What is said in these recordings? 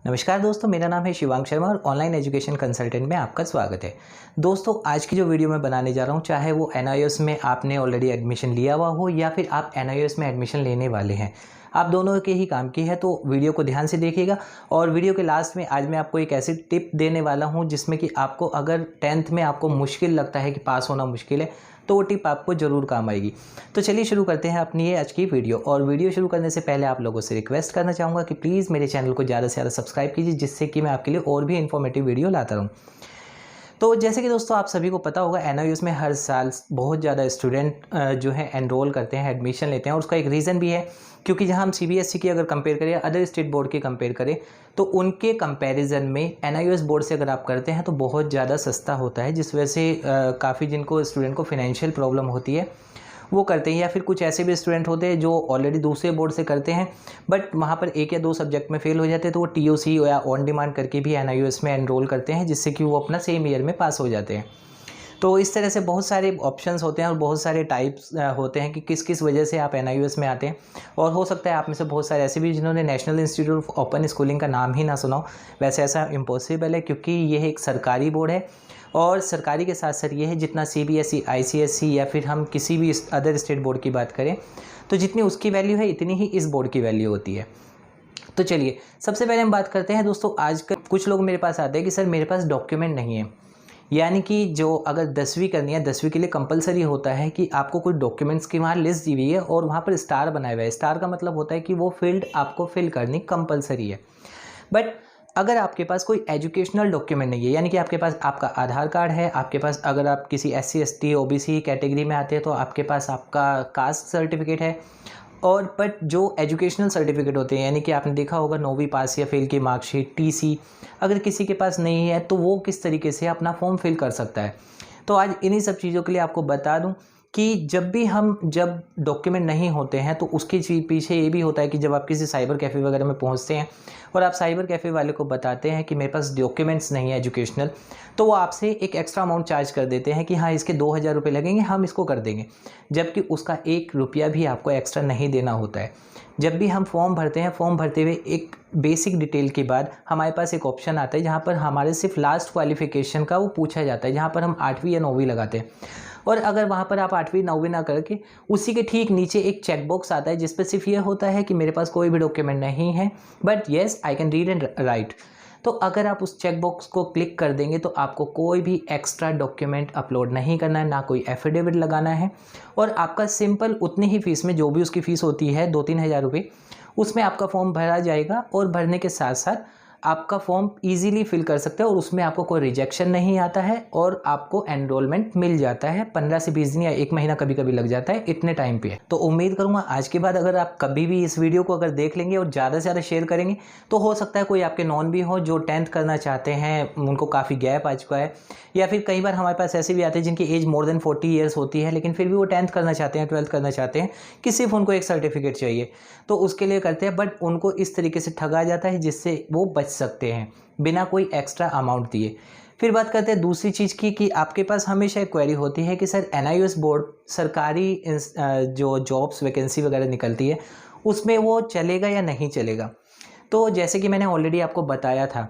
नमस्कार दोस्तों, मेरा नाम है शिवांग शर्मा और ऑनलाइन एजुकेशन कंसल्टेंट में आपका स्वागत है। दोस्तों, आज की जो वीडियो मैं बनाने जा रहा हूं, चाहे वो एनआईओएस में आपने ऑलरेडी एडमिशन लिया हुआ हो या फिर आप एनआईओएस में एडमिशन लेने वाले हैं, आप दोनों के ही काम की है। तो वीडियो को ध्यान से देखिएगा और वीडियो के लास्ट में आज मैं आपको एक ऐसी टिप देने वाला हूँ जिसमें कि आपको अगर 10th में आपको मुश्किल लगता है कि पास होना मुश्किल है, तो वो टिप आपको ज़रूर काम आएगी। तो चलिए शुरू करते हैं अपनी ये आज की वीडियो। और वीडियो शुरू करने से पहले आप लोगों से रिक्वेस्ट करना चाहूँगा कि प्लीज़ मेरे चैनल को ज़्यादा से ज़्यादा सब्सक्राइब कीजिए, जिससे कि मैं आपके लिए और भी इन्फॉर्मेटिव वीडियो लाता रहूँ। तो जैसे कि दोस्तों आप सभी को पता होगा, एनआईओएस में हर साल बहुत ज़्यादा स्टूडेंट जो है एनरोल करते हैं, एडमिशन लेते हैं। और उसका एक रीज़न भी है, क्योंकि जहाँ हम सीबीएसई की अगर कंपेयर करें, अदर स्टेट बोर्ड की कंपेयर करें, तो उनके कंपैरिजन में एनआईओएस बोर्ड से अगर आप करते हैं तो बहुत ज़्यादा सस्ता होता है, जिस वजह से काफ़ी जिनको स्टूडेंट को फिनेंशियल प्रॉब्लम होती है वो करते हैं। या फिर कुछ ऐसे भी स्टूडेंट होते हैं जो ऑलरेडी दूसरे बोर्ड से करते हैं, बट वहाँ पर 1 या 2 सब्जेक्ट में फेल हो जाते हैं, तो वो टीओसी या ऑन डिमांड करके भी एनआईओएस में एनरोल करते हैं, जिससे कि वो अपना सेम ईयर में पास हो जाते हैं। तो इस तरह से बहुत सारे ऑप्शंस होते हैं और बहुत सारे टाइप्स होते हैं कि किस किस वजह से आप एनआईओएस में आते हैं। और हो सकता है आप में से बहुत सारे ऐसे भी जिन्होंने national institute of open schooling का नाम ही ना सुना हो। वैसे ऐसा इम्पॉसिबल है, क्योंकि यह एक सरकारी बोर्ड है और सरकारी के साथ साथ ये है, जितना सीबीएसई, आईसीएसई या फिर हम किसी भी अदर स्टेट बोर्ड की बात करें, तो जितनी उसकी वैल्यू है इतनी ही इस बोर्ड की वैल्यू होती है। तो चलिए सबसे पहले हम बात करते हैं दोस्तों। आजकल कुछ लोग मेरे पास आते हैं कि सर मेरे पास डॉक्यूमेंट नहीं है, यानी कि जो अगर 10वीं करनी है, 10वीं के लिए कंपलसरी होता है कि आपको कुछ डॉक्यूमेंट्स की वहाँ लिस्ट दी हुई है और वहाँ पर स्टार बनाया हुआ है। स्टार का मतलब होता है कि वो फील्ड आपको फिल करनी कंपलसरी है। बट अगर आपके पास कोई एजुकेशनल डॉक्यूमेंट नहीं है, यानी कि आपके पास आपका आधार कार्ड है, आपके पास अगर आप किसी एससी, एसटी, ओबीसी कैटेगरी में आते हैं तो आपके पास आपका कास्ट सर्टिफिकेट है, और बट जो एजुकेशनल सर्टिफिकेट होते हैं, यानी कि आपने देखा होगा 9वीं पास या फेल की मार्कशीट, टीसी, अगर किसी के पास नहीं है तो वो किस तरीके से अपना फॉर्म फिल कर सकता है। तो आज इन्हीं सब चीज़ों के लिए आपको बता दूं कि जब डॉक्यूमेंट नहीं होते हैं तो उसके पीछे ये भी होता है कि जब आप किसी साइबर कैफ़े वगैरह में पहुंचते हैं और आप साइबर कैफ़े वाले को बताते हैं कि मेरे पास डॉक्यूमेंट्स नहीं है एजुकेशनल, तो वो आपसे एक एक्स्ट्रा अमाउंट चार्ज कर देते हैं कि हाँ इसके 2000 रुपये लगेंगे, हम इसको कर देंगे, जबकि उसका 1 रुपया भी आपको एक्स्ट्रा नहीं देना होता है। जब भी हम फॉर्म भरते हैं, फॉर्म भरते हुए एक बेसिक डिटेल के बाद हमारे पास एक ऑप्शन आता है जहाँ पर हमारे सिर्फ लास्ट क्वालिफिकेशन का वो पूछा जाता है, जहाँ पर हम 8वीं या 9वीं लगाते हैं। और अगर वहाँ पर आप 8वीं 9वीं ना करके उसी के ठीक नीचे एक चेक बॉक्स आता है जिस पर सिर्फ ये होता है कि मेरे पास कोई भी डॉक्यूमेंट नहीं है, but yes I can read and right. तो अगर आप उस चेक बॉक्स को क्लिक कर देंगे तो आपको कोई भी एक्स्ट्रा डॉक्यूमेंट अपलोड नहीं करना है, ना कोई एफिडेविट लगाना है, और आपका सिंपल उतनी ही फीस में, जो भी उसकी फ़ीस होती है 2-3 हज़ार रुपये, उसमें आपका फॉर्म भरा जाएगा। और भरने के साथ साथ आपका फॉर्म इजीली फिल कर सकते हैं और उसमें आपको कोई रिजेक्शन नहीं आता है और आपको एनरोलमेंट मिल जाता है। 15 से 20 दिन या 1 महीना कभी कभी लग जाता है, इतने टाइम पे। तो उम्मीद करूंगा आज के बाद अगर आप कभी भी इस वीडियो को अगर देख लेंगे और ज़्यादा से ज़्यादा शेयर करेंगे, तो हो सकता है कोई आपके नॉन भी हो जो 10th करना चाहते हैं, उनको काफ़ी गैप आ चुका है, या फिर कई बार हमारे पास ऐसे भी आते हैं जिनकी एज मोर देन 40 ईयर्स होती है, लेकिन फिर भी वो 10th करना चाहते हैं, 12th करना चाहते हैं, कि सिर्फ उनको एक सर्टिफिकेट चाहिए, तो उसके लिए करते हैं। बट उनको इस तरीके से ठगा जाता है जिससे वो बच सकते हैं बिना कोई एक्स्ट्रा अमाउंट दिए। फिर बात करते हैं दूसरी चीज़ की, कि आपके पास हमेशा एक क्वेरी होती है कि सर एनआईओएस बोर्ड सरकारी जो जॉब्स वैकेंसी वगैरह निकलती है उसमें वो चलेगा या नहीं चलेगा। तो जैसे कि मैंने ऑलरेडी आपको बताया था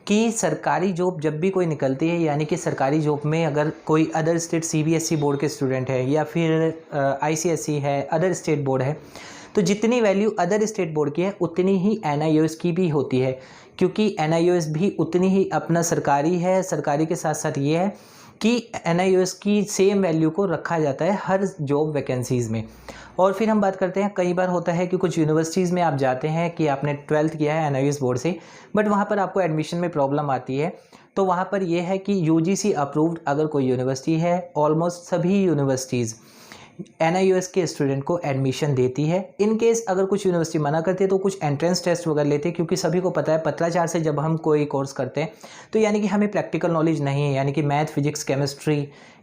कि सरकारी जॉब जब भी कोई निकलती है, यानी कि सरकारी जॉब में अगर कोई अदर स्टेट सीबीएसई बोर्ड के स्टूडेंट है या फिर आईसीएसई है, अदर स्टेट बोर्ड है, तो जितनी वैल्यू अदर स्टेट बोर्ड की है उतनी ही एनआईओएस की भी होती है, क्योंकि एनआईओएस भी उतनी ही अपना सरकारी है। सरकारी के साथ साथ ये है कि एनआईओएस की सेम वैल्यू को रखा जाता है हर जॉब वैकेंसीज़ में। और फिर हम बात करते हैं, कई बार होता है कि कुछ यूनिवर्सिटीज़ में आप जाते हैं कि आपने 12th किया है एनआईओएस बोर्ड से, बट वहाँ पर आपको एडमिशन में प्रॉब्लम आती है। तो वहाँ पर यह है कि यूजीसी अप्रूव्ड अगर कोई यूनिवर्सिटी है, ऑलमोस्ट सभी यूनिवर्सिटीज़ एनआईओएस के स्टूडेंट को एडमिशन देती है। इन केस अगर कुछ यूनिवर्सिटी मना करती है तो कुछ एंट्रेंस टेस्ट वगैरह लेते हैं, क्योंकि सभी को पता है पत्राचार से जब हम कोई कोर्स करते हैं तो यानी कि हमें प्रैक्टिकल नॉलेज नहीं है, यानी कि मैथ, फिजिक्स, केमिस्ट्री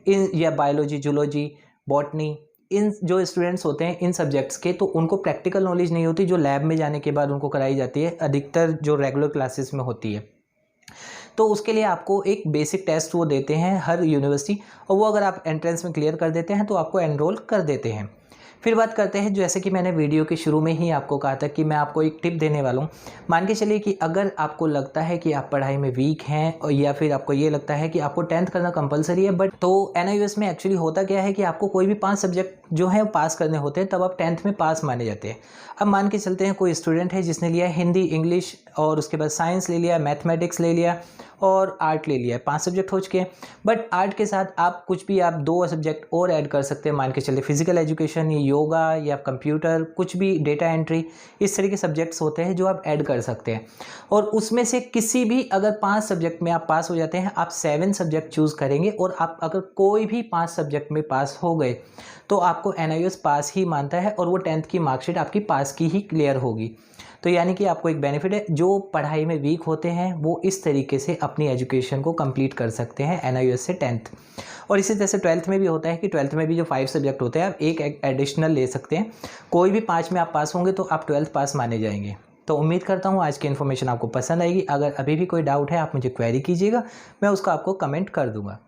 इन या बायोलॉजी, जूलॉजी, बॉटनी, इन जो स्टूडेंट्स होते हैं इन सब्जेक्ट्स के, तो उनको प्रैक्टिकल नॉलेज नहीं होती जो लैब में जाने के बाद उनको कराई जाती है, अधिकतर जो रेगुलर क्लासेस में होती है। तो उसके लिए आपको एक बेसिक टेस्ट वो देते हैं हर यूनिवर्सिटी, और वो अगर आप एंट्रेंस में क्लियर कर देते हैं तो आपको एनरोल कर देते हैं। फिर बात करते हैं, जैसे कि मैंने वीडियो के शुरू में ही आपको कहा था कि मैं आपको एक टिप देने वाला हूँ। मान के चलिए कि अगर आपको लगता है कि आप पढ़ाई में वीक हैं और या फिर आपको ये लगता है कि आपको 10th करना कंपलसरी है, बट तो एनआईओएस में एक्चुअली होता क्या है कि आपको कोई भी 5 सब्जेक्ट जो है पास करने होते हैं, तब आप 10th में पास माने जाते हैं। अब मान के चलते हैं कोई स्टूडेंट है जिसने लिया हिंदी, इंग्लिश और उसके बाद साइंस ले लिया, मैथमेटिक्स ले लिया और आर्ट ले लिया है, 5 सब्जेक्ट हो चुके हैं। बट आर्ट के साथ आप कुछ भी आप 2 सब्जेक्ट और ऐड कर सकते हैं। मान के चलिए फिजिकल एजुकेशन, योगा या कंप्यूटर, कुछ भी डेटा एंट्री, इस तरह के सब्जेक्ट्स होते हैं जो आप ऐड कर सकते हैं। और उसमें से किसी भी अगर 5 सब्जेक्ट में आप पास हो जाते हैं, आप 7 सब्जेक्ट चूज़ करेंगे और आप अगर कोई भी 5 सब्जेक्ट में पास हो गए तो आपको एनआईओएस पास ही मानता है और वो 10th की मार्कशीट आपकी पास की ही क्लियर होगी। तो यानी कि आपको एक बेनिफिट है, जो पढ़ाई में वीक होते हैं वो इस तरीके से अपनी एजुकेशन को कंप्लीट कर सकते हैं एनआईओएस से 10th। और इसी तरह से 12th में भी होता है कि 12th में भी जो 5 सब्जेक्ट होते हैं आप एक एडिशनल ले सकते हैं। कोई भी 5 में आप पास होंगे तो आप 12th पास माने जाएंगे। तो उम्मीद करता हूँ आज की इन्फॉर्मेशन आपको पसंद आएगी। अगर अभी भी कोई डाउट है आप मुझे क्वेरी कीजिएगा, मैं उसका आपको कमेंट कर दूंगा।